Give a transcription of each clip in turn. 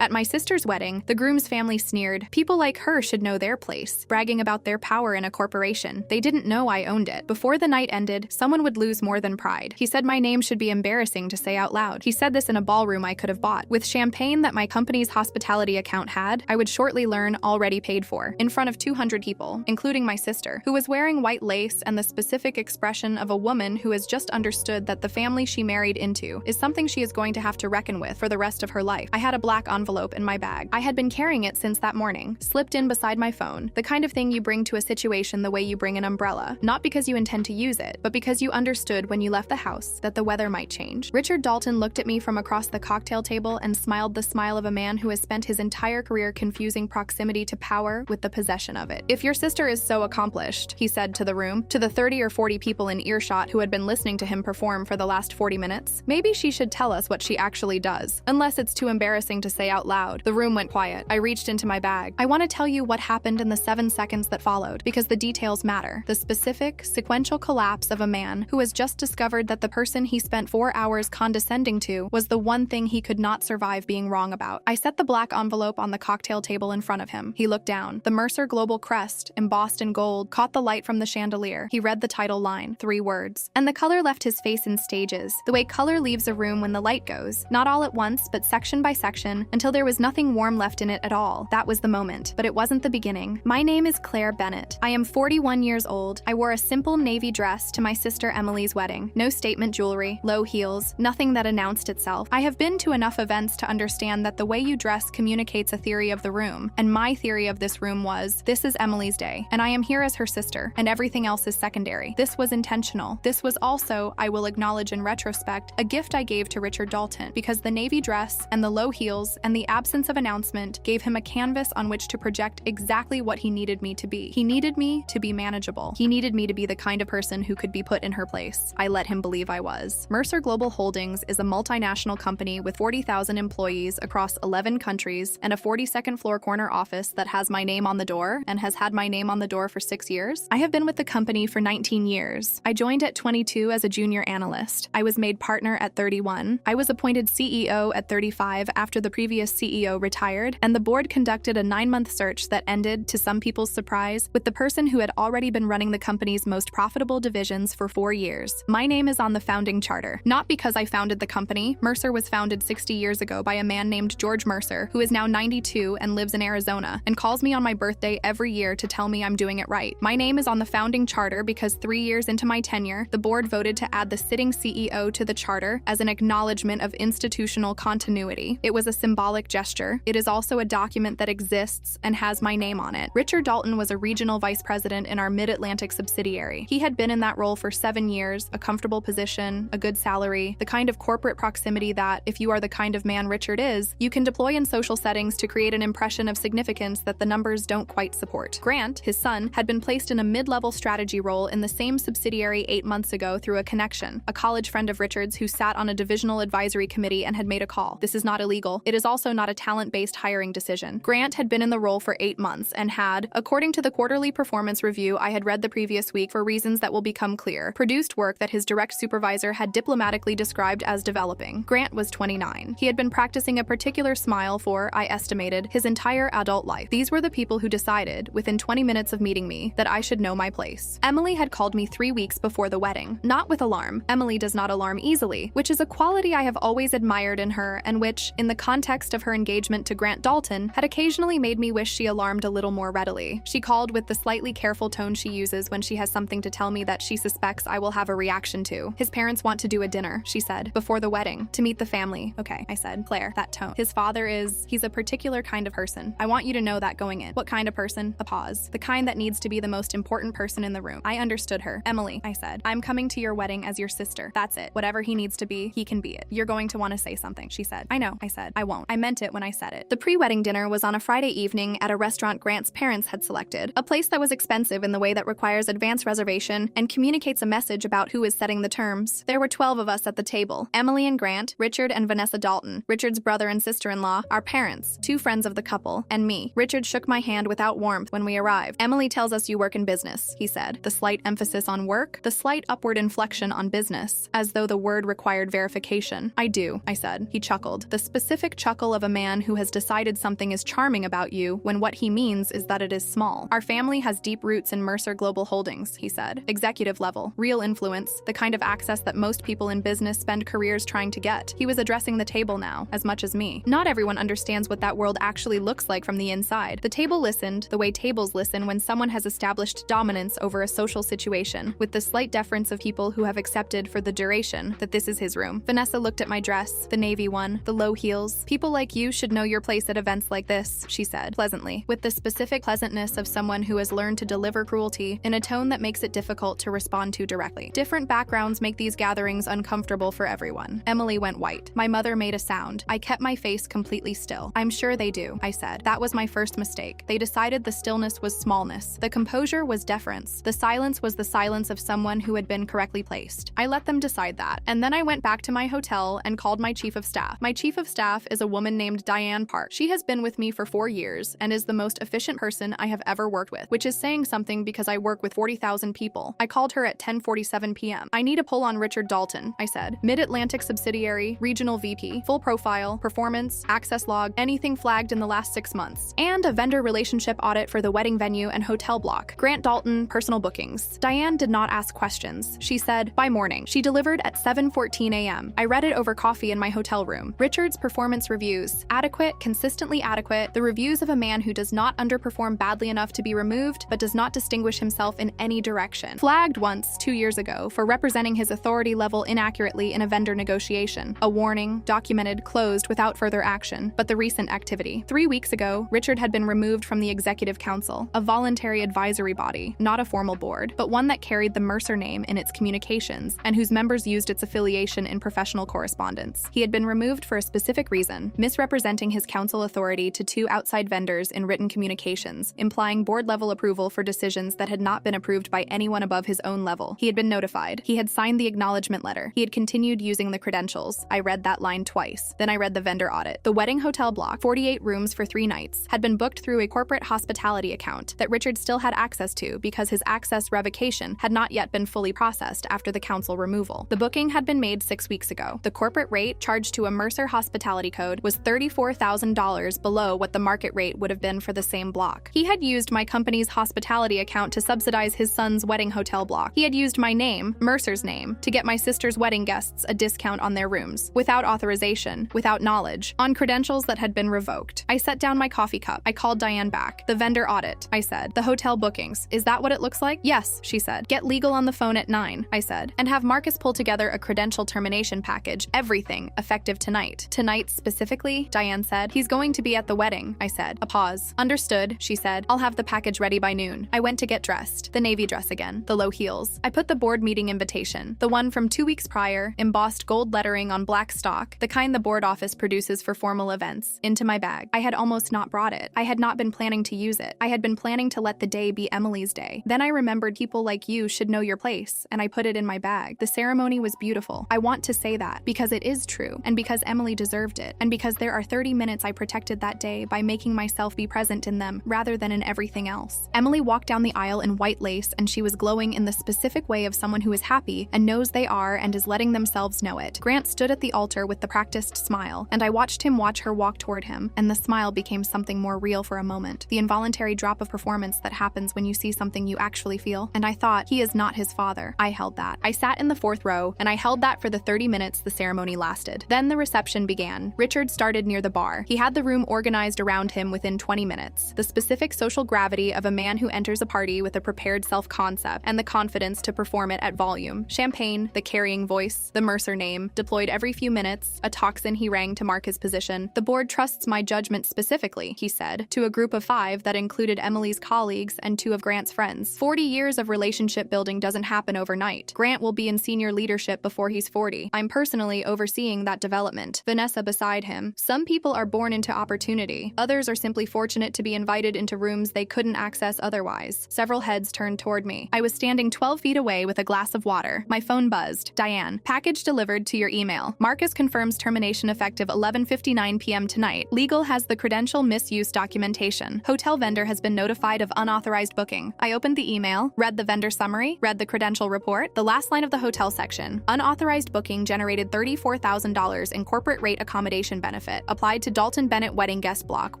At my sister's wedding, the groom's family sneered, "People like her should know their place," bragging about their power in a corporation. They didn't know I owned it. Before the night ended, someone would lose more than pride. He said my name should be embarrassing to say out loud. He said this in a ballroom I could have bought. With champagne that my company's hospitality account had, I would shortly learn already paid for, in front of 200 people, including my sister, who was wearing white lace and the specific expression of a woman who has just understood that the family she married into is something she is going to have to reckon with for the rest of her life. I had a black envelope in my bag. I had been carrying it since that morning, slipped in beside my phone, the kind of thing you bring to a situation the way you bring an umbrella, not because you intend to use it, but because you understood when you left the house that the weather might change. Richard Dalton looked at me from across the cocktail table and smiled the smile of a man who has spent his entire career confusing proximity to power with the possession of it. "If your sister is so accomplished," he said to the room, to the 30 or 40 people in earshot who had been listening to him perform for the last 40 minutes, "maybe she should tell us what she actually does, unless it's too embarrassing to say out loud." The room went quiet. I reached into my bag. "I want to tell you what happened in the 7 seconds that followed, because the details matter. The specific, sequential collapse of a man who has just discovered that the person he spent 4 hours condescending to was the one thing he could not survive being wrong about." I set the black envelope on the cocktail table in front of him. He looked down. The Mercer Global crest, embossed in gold, caught the light from the chandelier. He read the title line, 3 words. And the color left his face in stages, the way color leaves a room when the light goes, not all at once, but section by section, until there was nothing warm left in it at all. That was the moment, but it wasn't the beginning. "My name is Claire Bennett. I am 41 years old. I wore a simple navy dress to my sister Emily's wedding. No statement jewelry, low heels, nothing that announced itself. I have been to enough events to understand that the way you dress communicates a theory of the room, and my theory of this room was, this is Emily's day, and I am here as her sister, and everything else is secondary. This was intentional. This was also, I will acknowledge in retrospect, a gift I gave to Richard Dalton, because the navy dress and the low heels and the absence of announcement gave him a canvas on which to project exactly what he needed me to be. He needed me to be manageable. He needed me to be the kind of person who could be put in her place. I let him believe I was. Mercer Global Holdings is a multinational company with 40,000 employees across 11 countries and a 42nd floor corner office that has my name on the door and has had my name on the door for 6 years. I have been with the company for 19 years. I joined at 22 as a junior analyst. I was made partner at 31. I was appointed CEO at 35 after the previous CEO retired, and the board conducted a 9-month search that ended, to some people's surprise, with the person who had already been running the company's most profitable divisions for 4 years. My name is on the founding charter. Not because I founded the company. Mercer was founded 60 years ago by a man named George Mercer, who is now 92 and lives in Arizona, and calls me on my birthday every year to tell me I'm doing it right. My name is on the founding charter because 3 years into my tenure, the board voted to add the sitting CEO to the charter as an acknowledgement of institutional continuity. It was a symbolic gesture. It is also a document that exists and has my name on it. Richard Dalton was a regional vice president in our Mid-Atlantic subsidiary. He had been in that role for 7 years, a comfortable position, a good salary, the kind of corporate proximity that, if you are the kind of man Richard is, you can deploy in social settings to create an impression of significance that the numbers don't quite support. Grant, his son, had been placed in a mid-level strategy role in the same subsidiary 8 months ago through a connection, a college friend of Richard's who sat on a divisional advisory committee and had made a call. This is not illegal. It is also not a talent-based hiring decision. Grant had been in the role for 8 months and had, according to the quarterly performance review I had read the previous week for reasons that will become clear, produced work that his direct supervisor had diplomatically described as developing. Grant was 29. He had been practicing a particular smile for, I estimated, his entire adult life. These were the people who decided, within 20 minutes of meeting me, that I should know my place. Emily had called me 3 weeks before the wedding. Not with alarm. Emily does not alarm easily, which is a quality I have always admired in her and which, in the context of her engagement to Grant Dalton, had occasionally made me wish she alarmed a little more readily. She called with the slightly careful tone she uses when she has something to tell me that she suspects I will have a reaction to. His parents want to do a dinner, she said, before the wedding, to meet the family. Okay, I said. Claire, that tone. His father he's a particular kind of person. I want you to know that going in. What kind of person? A pause. The kind that needs to be the most important person in the room. I understood her. Emily, I said, I'm coming to your wedding as your sister. That's it. Whatever he needs to be, he can be it. You're going to want to say something, she said. I know, I said. I won't. I meant it when I said it. The pre-wedding dinner was on a Friday evening at a restaurant Grant's parents had selected, a place that was expensive in the way that requires advance reservation and communicates a message about who is setting the terms. There were 12 of us at the table. Emily and Grant, Richard and Vanessa Dalton, Richard's brother and sister-in-law, our parents, 2 friends of the couple, and me. Richard shook my hand without warmth when we arrived. Emily tells us you work in business, he said. The slight emphasis on work, the slight upward inflection on business, as though the word required verification. I do, I said. He chuckled. The specific chuckle typical of a man who has decided something is charming about you when what he means is that it is small. Our family has deep roots in Mercer Global Holdings, he said. Executive level, real influence, the kind of access that most people in business spend careers trying to get. He was addressing the table now, as much as me. Not everyone understands what that world actually looks like from the inside. The table listened, the way tables listen when someone has established dominance over a social situation, with the slight deference of people who have accepted for the duration that this is his room. Vanessa looked at my dress, the navy one, the low heels. People like you should know your place at events like this, she said, pleasantly, with the specific pleasantness of someone who has learned to deliver cruelty in a tone that makes it difficult to respond to directly. Different backgrounds make these gatherings uncomfortable for everyone. Emily went white. My mother made a sound. I kept my face completely still. I'm sure they do, I said. That was my first mistake. They decided the stillness was smallness. The composure was deference. The silence was the silence of someone who had been correctly placed. I let them decide that. And then I went back to my hotel and called my chief of staff. My chief of staff is a woman named Diane Park. She has been with me for 4 years and is the most efficient person I have ever worked with, which is saying something because I work with 40,000 people. I called her at 10:47 p.m. I need a pull on Richard Dalton, I said. Mid-Atlantic subsidiary, regional VP, full profile, performance, access log, anything flagged in the last 6 months, and a vendor relationship audit for the wedding venue and hotel block. Grant Dalton, personal bookings. Diane did not ask questions. She said, by morning. She delivered at 7:14 a.m. I read it over coffee in my hotel room. Richard's performance reviews. Adequate, consistently adequate, the reviews of a man who does not underperform badly enough to be removed, but does not distinguish himself in any direction. Flagged once, 2 years ago, for representing his authority level inaccurately in a vendor negotiation. A warning, documented, closed without further action, but the recent activity. 3 weeks ago, Richard had been removed from the Executive Council, a voluntary advisory body, not a formal board, but one that carried the Mercer name in its communications, and whose members used its affiliation in professional correspondence. He had been removed for a specific reason, misrepresenting his council authority to 2 outside vendors in written communications, implying board-level approval for decisions that had not been approved by anyone above his own level. He had been notified. He had signed the acknowledgement letter. He had continued using the credentials. I read that line twice. Then I read the vendor audit. The wedding hotel block, 48 rooms for 3 nights, had been booked through a corporate hospitality account that Richard still had access to because his access revocation had not yet been fully processed after the council removal. The booking had been made 6 weeks ago. The corporate rate charged to a Mercer hospitality code was $34,000 below what the market rate would have been for the same block. He had used my company's hospitality account to subsidize his son's wedding hotel block. He had used my name, Mercer's name, to get my sister's wedding guests a discount on their rooms, without authorization, without knowledge, on credentials that had been revoked. I set down my coffee cup. I called Diane back. The vendor audit, I said. The hotel bookings. Is that what it looks like? Yes, she said. Get legal on the phone at 9, I said. And have Marcus pull together a credential termination package, everything, effective tonight. Tonight specifically, Diane said. He's going to be at the wedding, I said. A pause. Understood, she said. I'll have the package ready by noon. I went to get dressed. The navy dress again. The low heels. I put the board meeting invitation, the one from 2 weeks prior, embossed gold lettering on black stock, the kind the board office produces for formal events, into my bag. I had almost not brought it. I had not been planning to use it. I had been planning to let the day be Emily's day. Then I remembered people like you should know your place, and I put it in my bag. The ceremony was beautiful. I want to say that, because it is true, and because Emily deserved it, and because there are 30 minutes I protected that day by making myself be present in them, rather than in everything else. Emily walked down the aisle in white lace, and she was glowing in the specific way of someone who is happy and knows they are and is letting themselves know it. Grant stood at the altar with the practiced smile, and I watched him watch her walk toward him, and the smile became something more real for a moment, the involuntary drop of performance that happens when you see something you actually feel, and I thought, he is not his father. I held that. I sat in the 4th row, and I held that for the 30 minutes the ceremony lasted. Then the reception began. Richard started near the bar. He had the room organized around him within 20 minutes. The specific social gravity of a man who enters a party with a prepared self-concept and the confidence to perform it at volume. Champagne, the carrying voice, the Mercer name, deployed every few minutes, a tocsin he rang to mark his position. The board trusts my judgment specifically, he said, to a group of 5 that included Emily's colleagues and 2 of Grant's friends. 40 years of relationship building doesn't happen overnight. Grant will be in senior leadership before he's 40. I'm personally overseeing that development. Vanessa beside him. Some people are born into opportunity. Others are simply fortunate to be invited into rooms they couldn't access otherwise. Several heads turned toward me. I was standing 12 feet away with a glass of water. My phone buzzed. Diane, package delivered to your email. Marcus confirms termination effective 11:59 p.m. tonight. Legal has the credential misuse documentation. Hotel vendor has been notified of unauthorized booking. I opened the email, read the vendor summary, read the credential report, the last line of the hotel section. Unauthorized booking generated $34,000 in corporate rate accommodation benefits. benefit. Applied to Dalton Bennett wedding guest block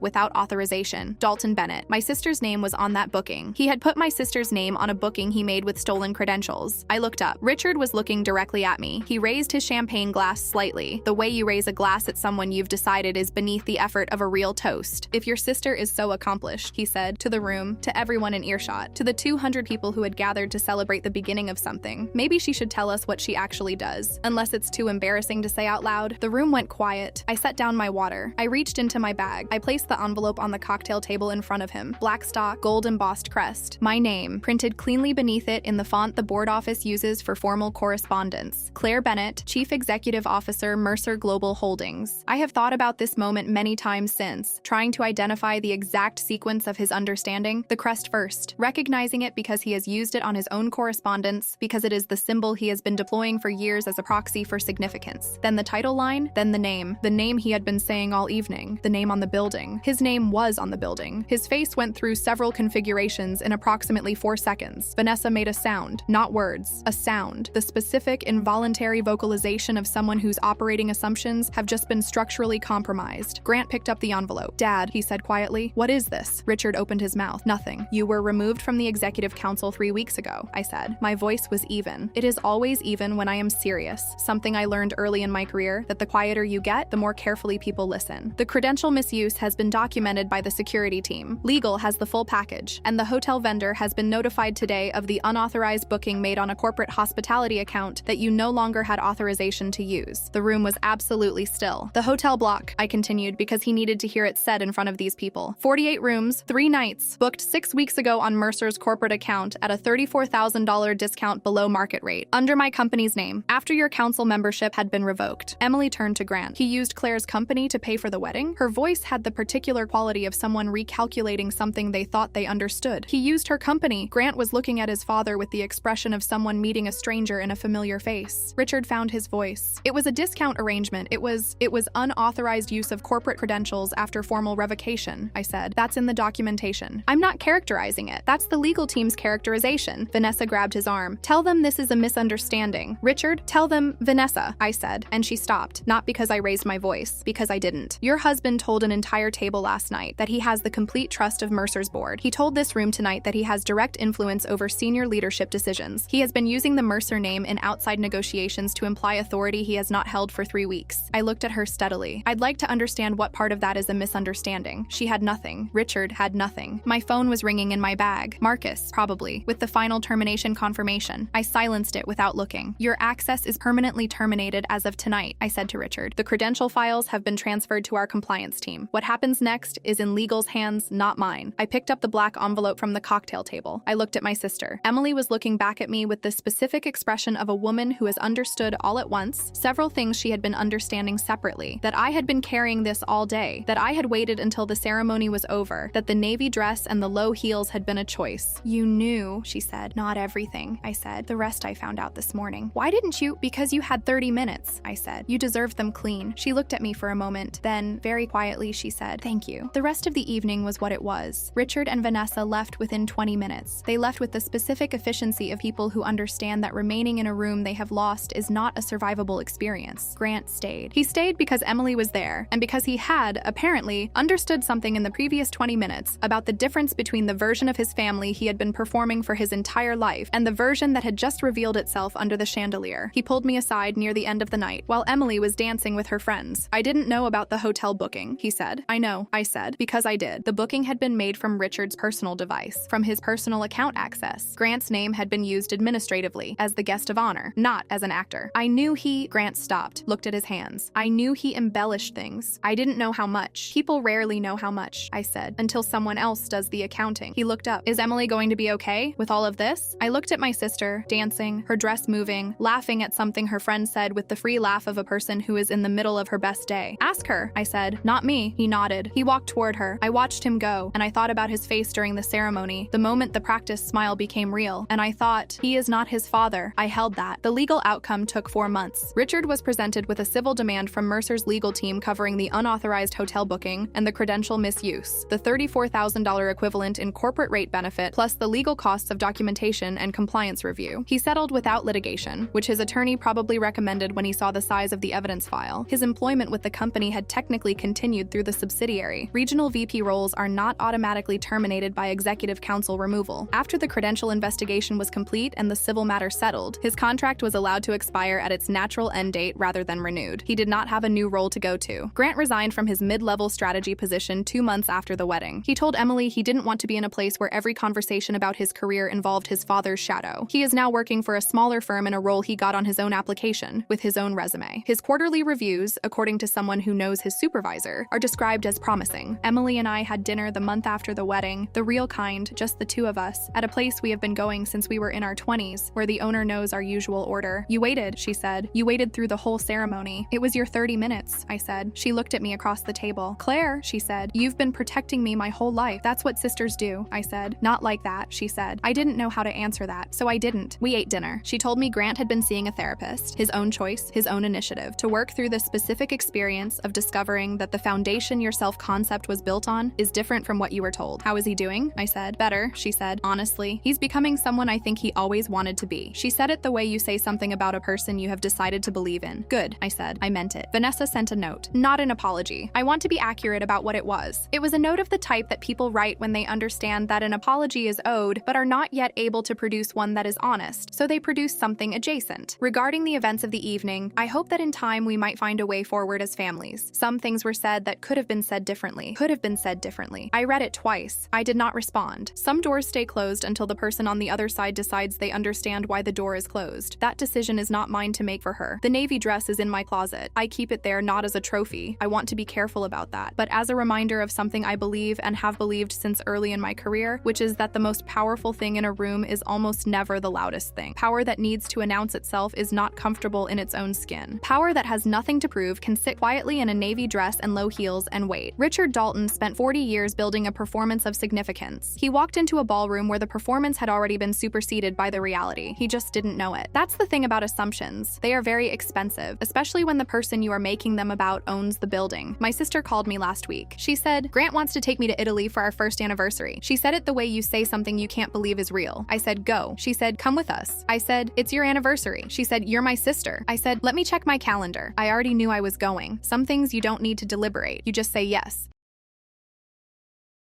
without authorization. Dalton Bennett. My sister's name was on that booking. He had put my sister's name on a booking he made with stolen credentials. I looked up. Richard was looking directly at me. He raised his champagne glass slightly, the way you raise a glass at someone you've decided is beneath the effort of a real toast. If your sister is so accomplished, he said, to the room, to everyone in earshot, to the 200 people who had gathered to celebrate the beginning of something, maybe she should tell us what she actually does, unless it's too embarrassing to say out loud. The room went quiet. I set down my water. I reached into my bag. I placed the envelope on the cocktail table in front of him. Black stock, gold embossed crest. My name, printed cleanly beneath it in the font the board office uses for formal correspondence. Claire Bennett, Chief Executive Officer, Mercer Global Holdings. I have thought about this moment many times since, trying to identify the exact sequence of his understanding. The crest first, recognizing it because he has used it on his own correspondence, because it is the symbol he has been deploying for years as a proxy for significance. Then the title line, then the name he had been saying all evening, the name on the building. His name was on the building. His face went through several configurations in approximately 4 seconds. Vanessa made a sound, not words, a sound, the specific involuntary vocalization of someone whose operating assumptions have just been structurally compromised. Grant picked up the envelope. Dad, he said quietly, what is this? Richard opened his mouth. Nothing. You were removed from the executive council 3 weeks ago, I said. My voice was even. It is always even when I am serious. Something I learned early in my career, that the quieter you get, the more carefully people listen. The credential misuse has been documented by the security team. Legal has the full package, and the hotel vendor has been notified today of the unauthorized booking made on a corporate hospitality account that you no longer had authorization to use. The room was absolutely still. The hotel block, I continued, because he needed to hear it said in front of these people. 48 rooms, 3 nights, booked 6 weeks ago on Mercer's corporate account at a $34,000 discount below market rate, under my company's name, after your council membership had been revoked. Emily turned to Grant. He used Claire's company to pay for the wedding? Her voice had the particular quality of someone recalculating something they thought they understood. He used her company. Grant was looking at his father with the expression of someone meeting a stranger in a familiar face. Richard found his voice. It was a discount arrangement. It was unauthorized use of corporate credentials after formal revocation, I said. That's in the documentation. I'm not characterizing it. That's the legal team's characterization. Vanessa grabbed his arm. Tell them this is a misunderstanding. Richard, tell them, Vanessa, I said, and she stopped. Not because I raised my voice, because I didn't. Your husband told an entire table last night that he has the complete trust of Mercer's board. He told this room tonight that he has direct influence over senior leadership decisions. He has been using the Mercer name in outside negotiations to imply authority he has not held for 3 weeks. I looked at her steadily. I'd like to understand what part of that is a misunderstanding. She had nothing. Richard had nothing. My phone was ringing in my bag. Marcus, probably, with the final termination confirmation. I silenced it without looking. Your access is permanently terminated as of tonight, I said to Richard. The credential files have been transferred to our compliance team. What happens next is in legal's hands, not mine. I picked up the black envelope from the cocktail table. I looked at my sister. Emily was looking back at me with the specific expression of a woman who has understood all at once several things she had been understanding separately, that I had been carrying this all day, that I had waited until the ceremony was over, that the navy dress and the low heels had been a choice. You knew, she said. Not everything, I said. The rest I found out this morning. Why didn't you? Because you had 30 minutes, I said. You deserved them clean. She looked at me for a moment. Then, very quietly, she said, thank you. The rest of the evening was what it was. Richard and Vanessa left within 20 minutes. They left with the specific efficiency of people who understand that remaining in a room they have lost is not a survivable experience. Grant stayed. He stayed because Emily was there, and because he had, apparently, understood something in the previous 20 minutes about the difference between the version of his family he had been performing for his entire life and the version that had just revealed itself under the chandelier. He pulled me aside near the end of the night, while Emily was dancing with her friends. I didn't know about the hotel booking, he said. I know, I said, because I did. The booking had been made from Richard's personal device, from his personal account access. Grant's name had been used administratively, as the guest of honor, not as an actor. I knew Grant stopped, looked at his hands. I knew he embellished things. I didn't know how much. People rarely know how much, I said, until someone else does the accounting. He looked up. Is Emily going to be okay with all of this? I looked at my sister, dancing, her dress moving, laughing at something her friend said with the free laugh of a person who is in the middle of her best day. Ask her, I said. Not me. He nodded. He walked toward her. I watched him go, and I thought about his face during the ceremony, the moment the practice smile became real, and I thought, he is not his father. I held that. The legal outcome took 4 months. Richard was presented with a civil demand from Mercer's legal team covering the unauthorized hotel booking and the credential misuse, the $34,000 equivalent in corporate rate benefit, plus the legal costs of documentation and compliance review. He settled without litigation, which his attorney probably recommended when he saw the size of the evidence file. His employment with the the company had technically continued through the subsidiary. Regional VP roles are not automatically terminated by executive council removal. After the credential investigation was complete and the civil matter settled, his contract was allowed to expire at its natural end date rather than renewed. He did not have a new role to go to. Grant resigned from his mid-level strategy position 2 months after the wedding. He told Emily he didn't want to be in a place where every conversation about his career involved his father's shadow. He is now working for a smaller firm in a role he got on his own application, with his own resume. His quarterly reviews, according to someone who knows his supervisor, are described as promising. Emily and I had dinner the month after the wedding, the real kind, just the two of us, at a place we have been going since we were in our 20s, where the owner knows our usual order. You waited, she said. You waited through the whole ceremony. It was your 30 minutes, I said. She looked at me across the table. Claire, she said, you've been protecting me my whole life. That's what sisters do, I said. Not like that, she said. I didn't know how to answer that, so I didn't. We ate dinner. She told me Grant had been seeing a therapist, his own choice, his own initiative, to work through the specific experience of discovering that the foundation your self-concept was built on is different from what you were told. How is he doing? I said. Better, she said. Honestly, he's becoming someone I think he always wanted to be. She said it the way you say something about a person you have decided to believe in. Good, I said. I meant it. Vanessa sent a note. Not an apology. I want to be accurate about what it was. It was a note of the type that people write when they understand that an apology is owed, but are not yet able to produce one that is honest, so they produce something adjacent. Regarding the events of the evening, I hope that in time we might find a way forward as families. Some things were said that could have been said differently. I read it twice. I did not respond. Some doors stay closed until the person on the other side decides they understand why the door is closed. That decision is not mine to make for her. The navy dress is in my closet. I keep it there not as a trophy. I want to be careful about that, but as a reminder of something I believe and have believed since early in my career, which is that the most powerful thing in a room is almost never the loudest thing. Power that needs to announce itself is not comfortable in its own skin. Power that has nothing to prove can sit quietly in a navy dress and low heels and wait. Richard Dalton spent 40 years building a performance of significance. He walked into a ballroom where the performance had already been superseded by the reality. He just didn't know it. That's the thing about assumptions. They are very expensive, especially when the person you are making them about owns the building. My sister called me last week. She said, Grant wants to take me to Italy for our first anniversary. She said it the way you say something you can't believe is real. I said, go. She said, come with us. I said, it's your anniversary. She said, you're my sister. I said, let me check my calendar. I already knew I was going. Some things you don't need to deliberate. You just say yes.